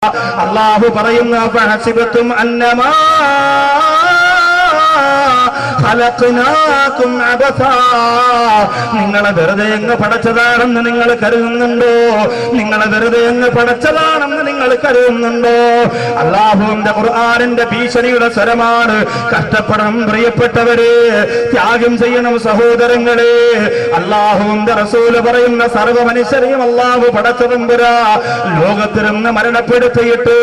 അല്ലാഹു പറയുന്ന ഫഹസിബതും അന്നമാ ഖലഖനാകും അബസാ, നിങ്ങളെ വെറുതെ അങ്ങ് പടച്ചതാണെന്ന് നിങ്ങൾ കരുതുന്നുണ്ടോ? നിങ്ങളെ വെറുതെ അങ്ങ് പടച്ചതാണെന്ന് നിങ്ങൾ കരുതുന്നുണ്ടോ? അല്ലാഹുവിന്റെ ഖുർആനിന്റെ ഭീഷണിയുടെ സ്വരമാണ്. കഷ്ടപ്പെടണം പ്രിയപ്പെട്ടവരെ, ത്യാഗം ചെയ്യണം സഹോദരങ്ങളെ. അല്ലാഹുവിന്റെ റസൂൽ പറയുന്ന സർവ്വ മനുഷ്യരെയും അല്ലാഹു പടച്ചതമ്പുരാ ലോകത്തിരുന്ന് മരണപ്പെടുത്തിയിട്ട്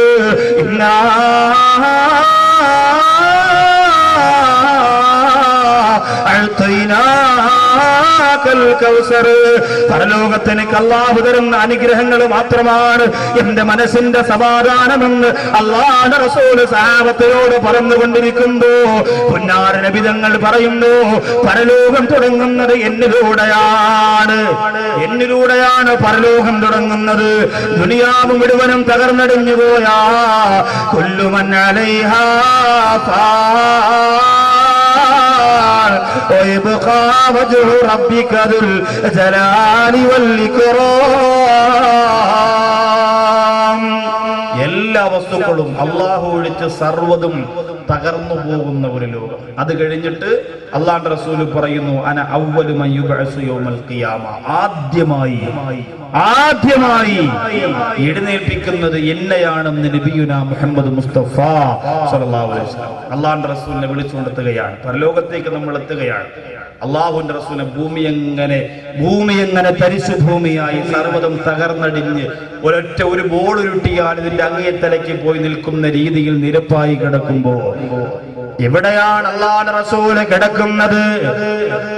പരലോകത്തിനേക്ക് അല്ലാഹു തരുന്ന അനുഗ്രഹങ്ങൾ മാത്രമാണ് എന്റെ മനസ്സിന്റെ സമാധാനമെന്ന് അല്ലാഹുവിന്റെ റസൂൽ സഹാബത്തോട് പറഞ്ഞുകൊണ്ടിരിക്കുന്നു. പുന്നാര നബി തങ്ങൾ പറയുന്നു, പരലോകം തുടങ്ങുന്നത് എന്നിലൂടെയാണ് പരലോകം തുടങ്ങുന്നത്. ദുനിയാവ് മുഴുവനും തകർന്നടിഞ്ഞു പോയാ കുല്ലു മൻ അലൈഹാ ويبقى وجه ربك ذو الجلال والإكرام. എല്ലാ വസ്തുക്കളും അല്ലാഹു ഒഴിച്ച് സർവ്വതും തകർന്നു പോകുന്ന ഒരു ലോകം. അത് കഴിഞ്ഞിട്ട് അല്ലാഹുവിന്റെ റസൂൽ പറയുന്നു, അന അവ്വലു മൻ യുബ്അസു യൗമൽ ഖിയാമ, ആദ്യമായി എഴുന്നേൽപ്പിക്കുന്നത് എന്നെയാണെന്ന് നബിയുനാ മുഹമ്മദ് മുസ്തഫ സ്വല്ലല്ലാഹു അലൈഹി വസല്ലം അല്ലാഹുവിന്റെ റസൂലിനെ വിളിച്ചുകൊണ്ടെത്തുകയാണ്. പരലോകത്തേക്ക് നമ്മൾ എത്തുകയാണ്. അല്ലാഹുവിന്റെ റസൂലിനെ ഭൂമി എങ്ങനെ തരിശു ഭൂമിയായി സർവ്വതും തകർന്നടിഞ്ഞ് ഒരു ബോൾ ഉരുട്ടിയാൽ ഇതിന്റെ അങ്ങേത്തലയ്ക്ക് പോയി നിൽക്കുന്ന രീതിയിൽ നിരപ്പായി കിടക്കുമ്പോ എവിടെയാണ് അല്ലാഹുവിന്റെ റസൂല് കിടക്കുന്നത്?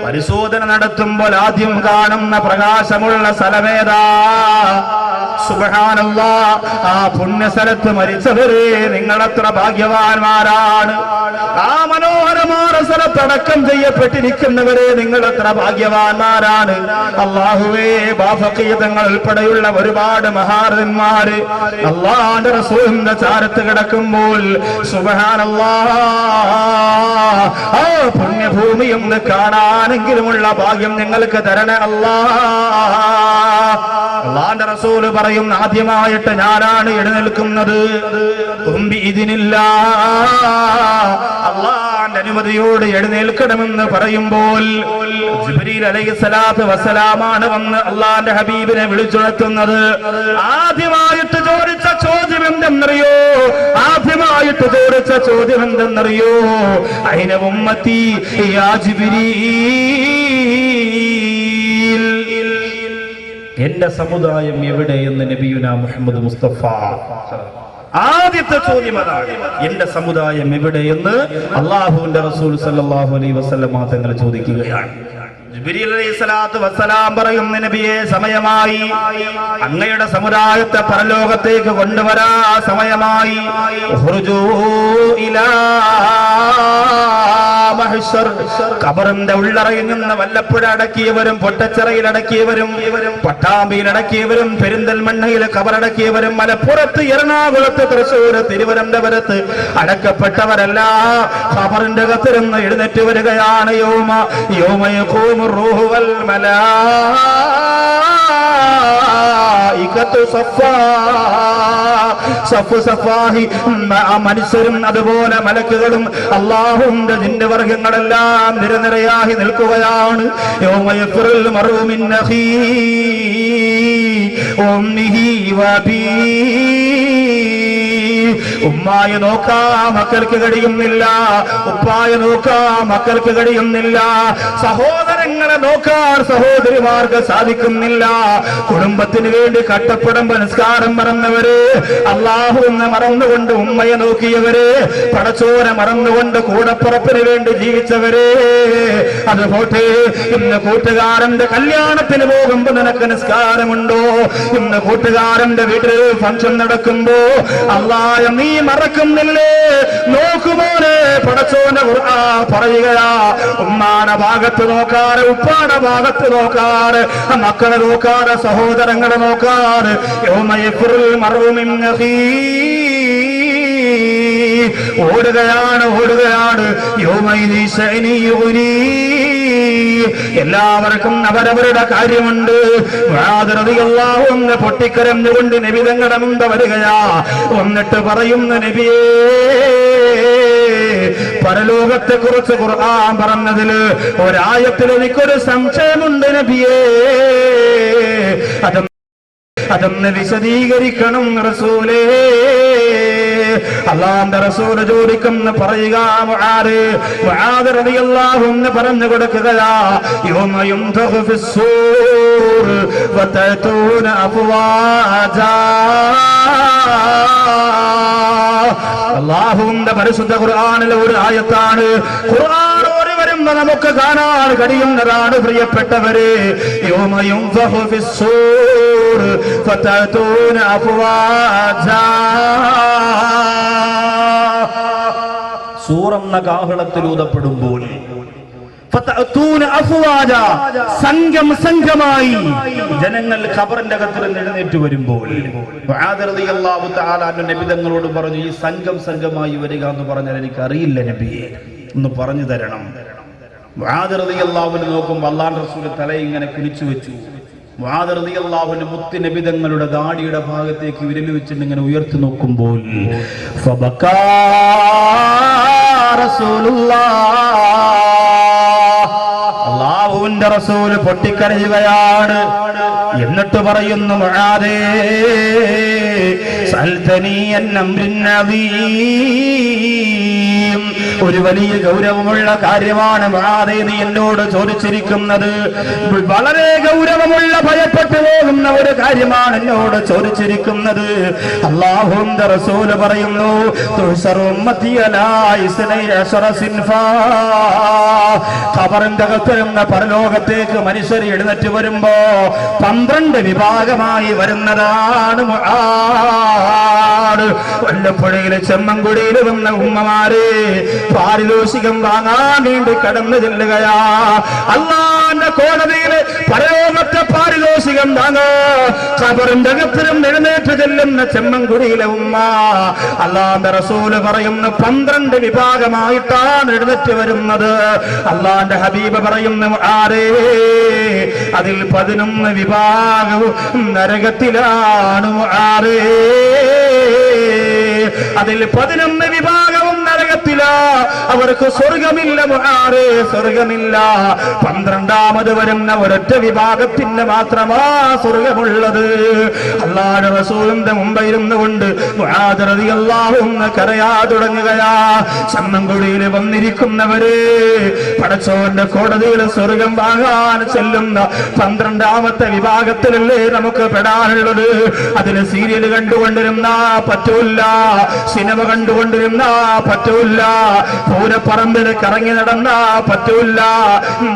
പരിശോധന നടത്തുമ്പോൾ ആദ്യം കാണുന്ന പ്രകാശമുള്ള സ്ഥലമേതാ? സുബ്ഹാനല്ലാഹ്, ആ പുണ്യസ്ഥലത്ത് മരിച്ചവരെ നിങ്ങളെത്ര ഭാഗ്യവാന്മാരാണ്. ആ മനോഹരമായ സ്ഥലത്തടക്കം ചെയ്യപ്പെട്ടിരിക്കുന്നവരെ നിങ്ങളെത്ര ഭാഗ്യവാന്മാരാണ്. അല്ലാഹുവേ, ബാഫഖീതങ്ങൾ ഉൾപ്പെടെയുള്ള ഒരുപാട് മഹാരന്മാര് അല്ലാഹുവിന്റെ റസൂലിന്റെ ചാരത്ത് കിടക്കുമ്പോൾ സുബ്ഹാനല്ലാഹ്, ആ പുണ്യഭൂമി ഒന്ന് കാണാനെങ്കിലുമുള്ള ഭാഗ്യം നിങ്ങൾക്ക് തരണേ അല്ലാഹ്. അല്ലാഹുവിന്റെ റസൂൽ പറയും, ആദ്യമായിട്ട് ഞാനാണ് എഴുന്നേൽക്കുന്നത്. അല്ലാഹുവിന്റെ അനുമതിയോട് എഴുന്നേൽക്കണമെന്ന് പറയുമ്പോൾ ജിബ്രീൽ അലൈഹിസ്സലാത്തു വസ്സലാമാണ് വന്ന് അല്ലാഹുവിന്റെ ഹബീബിനെ വിളിച്ചുണർത്തുന്നത്. ആദ്യമായിട്ട് ചോദിച്ച ചോദ്യം എന്തെന്നറിയോ? അയിന ഉമ്മത്തി യാ ജിബ്രീൽ, എന്റെ സമുദായം എവിടെയെന്ന് നബിയുനാ മുഹമ്മദ് മുസ്തഫ ആദ്യത്തെ ചോദ്യം അതാണ്. എന്റെ സമുദായം എവിടെയെന്ന് അല്ലാഹുവിന്റെ റസൂൽ സല്ലല്ലാഹു അലൈഹി വസല്ലം തങ്ങൾ ചോദിക്കുകയാണ്. ജിബ്രീൽ അലൈഹിസ്സലാത്തു വസ്സലാം പറയുന്നു, നബിയെ, സമയമായി, അങ്ങയുടെ സമുദായത്തെ പരലോകത്തേക്ക് കൊണ്ടുവരാ സമയമായി. ഉഖ്റുജൂ ഇലാ മഹ്ശർ, ഖബറിന്റെ ഉള്ളറയിൽ നിന്ന് വല്ലപ്പുഴ അടക്കിയവരും പൊട്ടച്ചിറയിൽ അടക്കിയവരും പട്ടാമ്പിയിൽ അടക്കിയവരും പെരിന്തൽമണ്ണയിൽ ഖബറടക്കിയവരും മലപ്പുറത്ത് എറണാകുളത്ത് തൃശ്ശൂർ തിരുവനന്തപുരത്ത് അടക്കപ്പെട്ടവരെല്ലാം ഖബറിന്റെ അകത്തിരുന്ന് എഴുന്നേറ്റ് വരികയാണ്. യൗമ യഖൂമു റൂഹു വൽ മലായികതു സഫാ, സഫാഹി, മനുഷ്യരും അതുപോലെ മലക്കുകളും അല്ലാഹുവിന്റെ ജിന്ന വർഗ്ഗങ്ങളെല്ലാം നിരനിരയായി നിൽക്കുകയാണ്. യൗമ യഫ്റുൽ മർഉ മിൻ അഖീഹി ഉമ്മിഹി വബീ, ഉമ്മായ നോക്കാ മക്കൾക്ക് കഴിയുന്നില്ല, ഉപ്പായ നോക്കാ മക്കൾക്ക് കഴിയുന്നില്ല, സഹോദരങ്ങളെ നോക്കാൻ സഹോദരിമാർക്ക് സാധിക്കുന്നില്ല. കുടുംബത്തിന് വേണ്ടി കട്ടപ്പെടുമ്പോ നിസ്കാരം മറന്നവര്, അല്ലാഹുവിനെ മറന്നുകൊണ്ട് ഉമ്മയെ നോക്കിയവര്, പടച്ചോനെ മറന്നുകൊണ്ട് കൂടപ്പുറപ്പിന് വേണ്ടി ജീവിച്ചവര്. അതുപോട്ടെ, ഇന്ന് കൂട്ടുകാരന്റെ കല്യാണത്തിന് പോകുമ്പോ നിനക്ക് നിസ്കാരമുണ്ടോ? ഇന്ന് കൂട്ടുകാരന്റെ വീട്ടിൽ ഫംഗ്ഷൻ നടക്കുമ്പോ അല്ലാഹ് നീ മറക്കുന്നില്ലേ? നോക്കുമോനെ, പടച്ചോന്റെ ഖുർആൻ പറയുകയാ, ഉമ്മാടെ ഭാഗത്ത് നോക്കാറ്, ഉപ്പാടെ ഭാഗത്ത് നോക്കാറ്, മക്കളെ നോക്കാറ്, സഹോദരങ്ങളെ നോക്കാറ്. യൗമ യഫ്റുൽ മർഉ മിൻ അഖീഹി ഓടുകയാണ്. എല്ലാവർക്കും അവരവരുടെ കാര്യമുണ്ട്. പൊട്ടിക്കരഞ്ഞുകൊണ്ട് നബി തങ്ങളുടെ മുമ്പ് വരികയാ. എന്നിട്ട് പറയുന്ന നബിയേ, പരലോകത്തെ കുറിച്ച് ഖുർആൻ പറഞ്ഞതിൽ ഒരായത്തിൽ എനിക്കൊരു സംശയമുണ്ട് നബിയേ, അതൊന്ന് വിശദീകരിക്കണം റസൂലേ. അല്ലാഹുവിന്റെ റസൂൽ ചോദിക്കുന്ന പറയുക, മുആദ് റളിയല്ലാഹു അൻഹു പറഞ്ഞു കൊടുക്കുകയാ, യൗമ യുൻഫഖു ഫിസ്സൂർ വതഅതൂന അഫ്വാജാ. അല്ലാഹുവിന്റെ പരിശുദ്ധ ഖുർആനിലെ ഒരു ആയത്താണ്. ഖുർആൻ ഓടി വരുന്ന നമുക്ക് കാണാൻ കഴിയുന്നതാണ് പ്രിയപ്പെട്ടവരെ. യൗമ യുൻഫഖു ഫിസ്സൂർ ഫതഅതൂന അഫ്വാജാ. സൂറെന്ന കാഹളത്തിൽ ഊതപ്പെടുമ്പോൾ സംഘം സംഘമായി ജനങ്ങൾ ഖബറിന്റെ അകത്ത് എഴുന്നേറ്റ് വരുമ്പോൾ നബി തങ്ങളോട് പറഞ്ഞു, ഈ സംഘം സംഘമായി വരിക എന്ന് പറഞ്ഞാൽ എനിക്ക് അറിയില്ല നബിയെ, ഒന്ന് പറഞ്ഞു തരണം. മുആദ് റളിയല്ലാഹു അൻഹു നോക്കുമ്പോൾ അല്ലാഹുവിന്റെ റസൂൽ തല ഇങ്ങനെ കുനിച്ചു വെച്ചു. മുആദ് റളിയല്ലാഹു അൻഹു മുത്ത് നബി തങ്ങളുടെ ദാടിയുടെ ഭാഗത്തേക്ക് വിരൽ വെച്ചിട്ട് ഇങ്ങനെ ഉയർത്തി നോക്കുമ്പോൾ ഫബകാ അല്ലാഹുവിന്റെ റസൂൽ പൊട്ടിക്കരയുകയാണ്. എന്നിട്ട് പറയുന്നു, മുആദേ സൽതനി അൻ അംരിൻ അദീം, ഒരു വലിയ ഗൗരവമുള്ള കാര്യമാണ് മുആദേ നീ എന്നോട് ചോദിച്ചിരിക്കുന്നത്. വളരെ ഗൗരവമുള്ള ഭയപ്പെട്ടു പോകുന്ന ഒരു കാര്യമാണ് എന്നോട് ചോദിച്ചിരിക്കുന്നത്. അല്ലാഹുവിന്റെ റസൂൽ പറയുന്നു, തുഹ്ശറു ഉമ്മത്തി അലാ 12 സിൻഫാ. ഖബറിന്റെ അകത്തുന്ന പരലോകത്തേക്ക് മനുഷ്യർ എഴുന്നേറ്റ് വരുമ്പോ 12 വിഭാഗമായി വരുന്നതാണ് മുആദ്. വല്ലപ്പുഴയിലെ ചെമ്മൻകുടിയിൽ വന്ന ഉമ്മമാരെ പാരിതോഷികം വാങ്ങാൻ വേണ്ടി കടന്നു ചെല്ലുകയാ. അല്ലാഹുവിന്റെ കോടതിയിൽ പരലോകത്തെ പാരിതോഷികം വാങ്ങാ ഖബറിന്റെ അകത്തിലും എഴുന്നേറ്റ് ചെല്ലുന്ന ചെമ്മൻകുടിയിലെ ഉമ്മ. അല്ലാഹുവിന്റെ റസൂൽ പറയുന്ന 12 വിഭാഗമായിട്ടാണ് എഴുന്നേറ്റ് വരുന്നത്. അല്ലാഹുവിന്റെ ഹബീബ് പറയുന്ന മുആദേ അതിൽ 11 വിഭാഗവും നരകത്തിലാണ് മുആദേ. അതിൽ 11 വിഭാഗവും നരകത്തിലാ, അവർക്ക് സ്വർഗമില്ല മുആദേ, സ്വർഗമില്ല. 12ാമത് വരുന്ന ഒരൊറ്റ വിഭാഗത്തിന് മാത്രമാ സ്വർഗമുള്ളത്. അല്ലാഹുവിന്റെ റസൂലിന്റെ മുമ്പ് ഇരുന്നു കൊണ്ട് മുആദ് റളിയല്ലാഹു അൻഹു കരയാ തുടങ്ങുകയാ. ചെമ്മൻകുഴിയിൽ വന്നിരിക്കുന്നവരെ, പടച്ചോന്റെ കോടതിയിൽ സ്വർഗം വാങ്ങാൻ ചെല്ലുന്ന 12ാമത്തെ വിഭാഗത്തിലല്ലേ നമുക്ക് പെടാനുള്ളത്. അതിന് സീരിയൽ കണ്ടുകൊണ്ടിരുന്ന പറ്റൂല്ല, സിനിമ കണ്ടുകൊണ്ടിരുന്ന പറ്റൂല്ല, പൂരപ്പറമ്പിൽ കറങ്ങി നടന്ന പറ്റൂല്ല,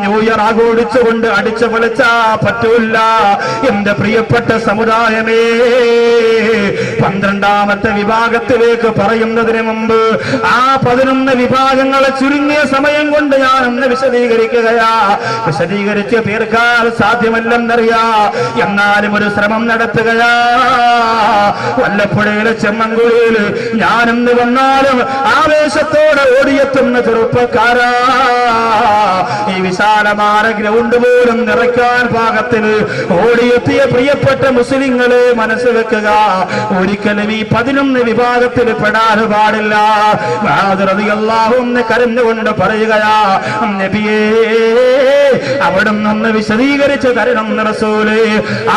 ന്യൂ ഇയർ ആഘോഷിച്ചുകൊണ്ട് അടിച്ചു പൊളിച്ച പറ്റൂല്ല. എന്റെ പ്രിയപ്പെട്ട സമുദായമേ, 12ാമത്തെ വിഭാഗത്തിലേക്ക് പറയുന്നതിന് മുമ്പ് ആ 11 വിഭാഗങ്ങളെ ചുരുങ്ങിയ സമയം കൊണ്ട് ഞാൻ ഒന്ന് വിശദീകരിക്കുകയാ. വിശദീകരിച്ച് തീർക്കാൻ സാധ്യമല്ലെന്നറിയാ, എന്നാലും ഒരു ശ്രമം നടത്തുകയാ. വല്ലപ്പുഴയിലെ ചെമ്മൻകുഴിയിൽ ഞാനെന്ന് വന്നാലും ആവേശത്തോടെ ഓടിയെത്തുന്ന ചെറുപ്പക്കാരാ, ഈ വിശാലമായ ഗ്രൗണ്ട് പോലും നിറയ്ക്കാൻ പാകത്തിൽ ഓടിയെത്തിയ പ്രിയപ്പെട്ട മുസ്ലിങ്ങളെ മനസ്സ് വെക്കുക, ഒരിക്കലും ഈ 11 വിഭാഗത്തിൽ പെടാൻ പാടില്ല. മുആദ് റളിയല്ലാഹു അൻഹു കരഞ്ഞുകൊണ്ട് പറയുകയാ, നബിയേ അവിടുന്ന് ഒന്ന് വിശദീകരിച്ച് തരണം റസൂലേ.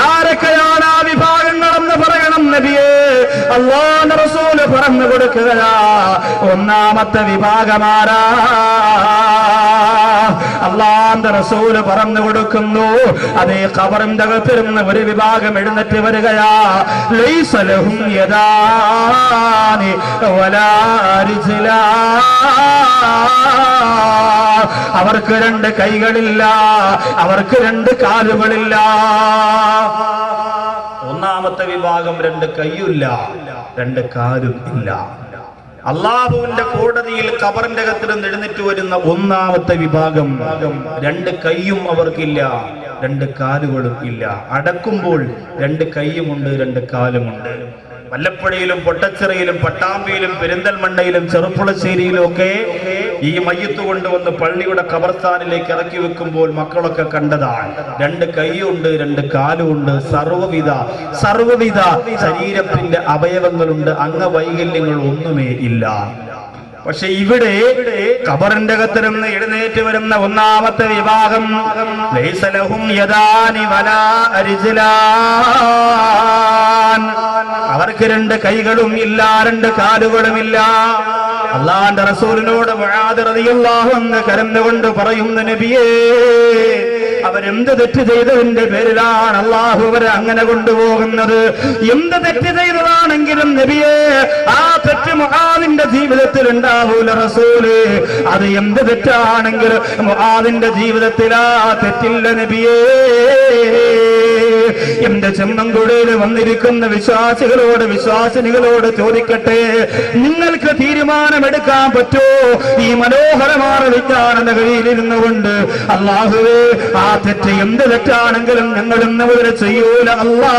ആരൊക്കെയാണ് ആ വിഭാഗങ്ങളെന്ന് പറയണം നബിയേ. അല്ലാഹുവിന്റെ റസൂൽ പറഞ്ഞു കൊടുക്കുകയാ, 1ാമത്തെ വിഭാഗമാരാ. അല്ലാഹുവിന്റെ റസൂൽ പറഞ്ഞു കൊടുക്കുന്നു, അതേ ഖബറിന്റെ അകത്തിരുന്ന് ഒരു വിഭാഗം എഴുന്നേറ്റ് വരികയാ. ലൈസ ലഹും യദാനി വലാ റിജ്ലാ, അവർക്ക് 2 കൈകളില്ല, അവർക്ക് 2 കാലുകളില്ല. 1ാമത്തെ വിഭാഗം 2 കൈയില്ല, 2 കാലും ഇല്ല. അല്ലാഹുവിന്റെ കോടതിയിൽ ഖബറിന്റെ അകത്ത് എഴുന്നേറ്റ് വരുന്ന 1ാമത്തെ വിഭാഗം 2 കൈയും അവർക്കില്ല, 2 കാലുകളും ഇല്ല. അടക്കുമ്പോൾ 2 കൈയുമുണ്ട്, 2 കാലുമുണ്ട്. വല്ലപ്പുഴയിലും പൊട്ടച്ചിറയിലും പട്ടാമ്പിയിലും പെരിന്തൽമണ്ണയിലും ചെറുപ്പുളശ്ശേരിയിലും ഒക്കെ ഈ മയ്യത്ത് കൊണ്ടുവന്ന് പള്ളിയുടെ ഖബർസ്ഥാനിലേക്ക് ഇറക്കി വെക്കുമ്പോൾ മക്കളൊക്കെ കണ്ടതാണ്. 2 കൈയുണ്ട്, 2 കാലുണ്ട്, സർവ്വവിധ ശരീരത്തിന്റെ അവയവങ്ങളുണ്ട്, അംഗവൈകല്യങ്ങൾ ഒന്നുമേ ഇല്ല. പക്ഷെ ഇവിടെ ഖബറിന്റെ അകത്ത് നിന്ന് എഴുന്നേറ്റ് വരുന്ന ഒന്നാമത്തെ വിഭാഗം ലൈസ ലഹും യദാനി വലാ അർജലാൻ, അവർക്ക് 2 കൈകളും ഇല്ല, 2 കാലുകളും ഇല്ല. അല്ലാഹുവിന്റെ റസൂലിനോട് മുആദ് റളിയല്ലാഹു അൻഹു കരഞ്ഞുകൊണ്ട് പറയുന്നു, നബിയേ, അവരെന്ത് തെറ്റ് ചെയ്തതിന്റെ പേരിലാണ് അള്ളാഹു അവരെ അങ്ങനെ കൊണ്ടുപോകുന്നത്? എന്ത് തെറ്റ് ചെയ്തതാണെങ്കിലും നബിയേ, ആ തെറ്റ് മുആദിന്റെ ജീവിതത്തിൽ ഉണ്ടാവൂല റസൂലേ. അത് എന്ത് തെറ്റാണെങ്കിലും മുആദിന്റെ ജീവിതത്തിൽ ആ തെറ്റില്ല നബിയേ. എന്റെ ചെമ്മൻകുടിയിൽ വന്നിരിക്കുന്ന വിശ്വാസിനികളോട് ചോദിക്കട്ടെ, നിങ്ങൾക്ക് തീരുമാനമെടുക്കാൻ പറ്റുമോ? ഈ മനോഹരമായ വിജ്ഞാന നഗരിയിലിരുന്നു കൊണ്ട് അല്ലാഹുവേ, ആ തെറ്റ് എന്ത് തെറ്റാണെങ്കിലും ഞങ്ങൾ ഇന്ന് മുതൽ ചെയ്യൂല അല്ലാ.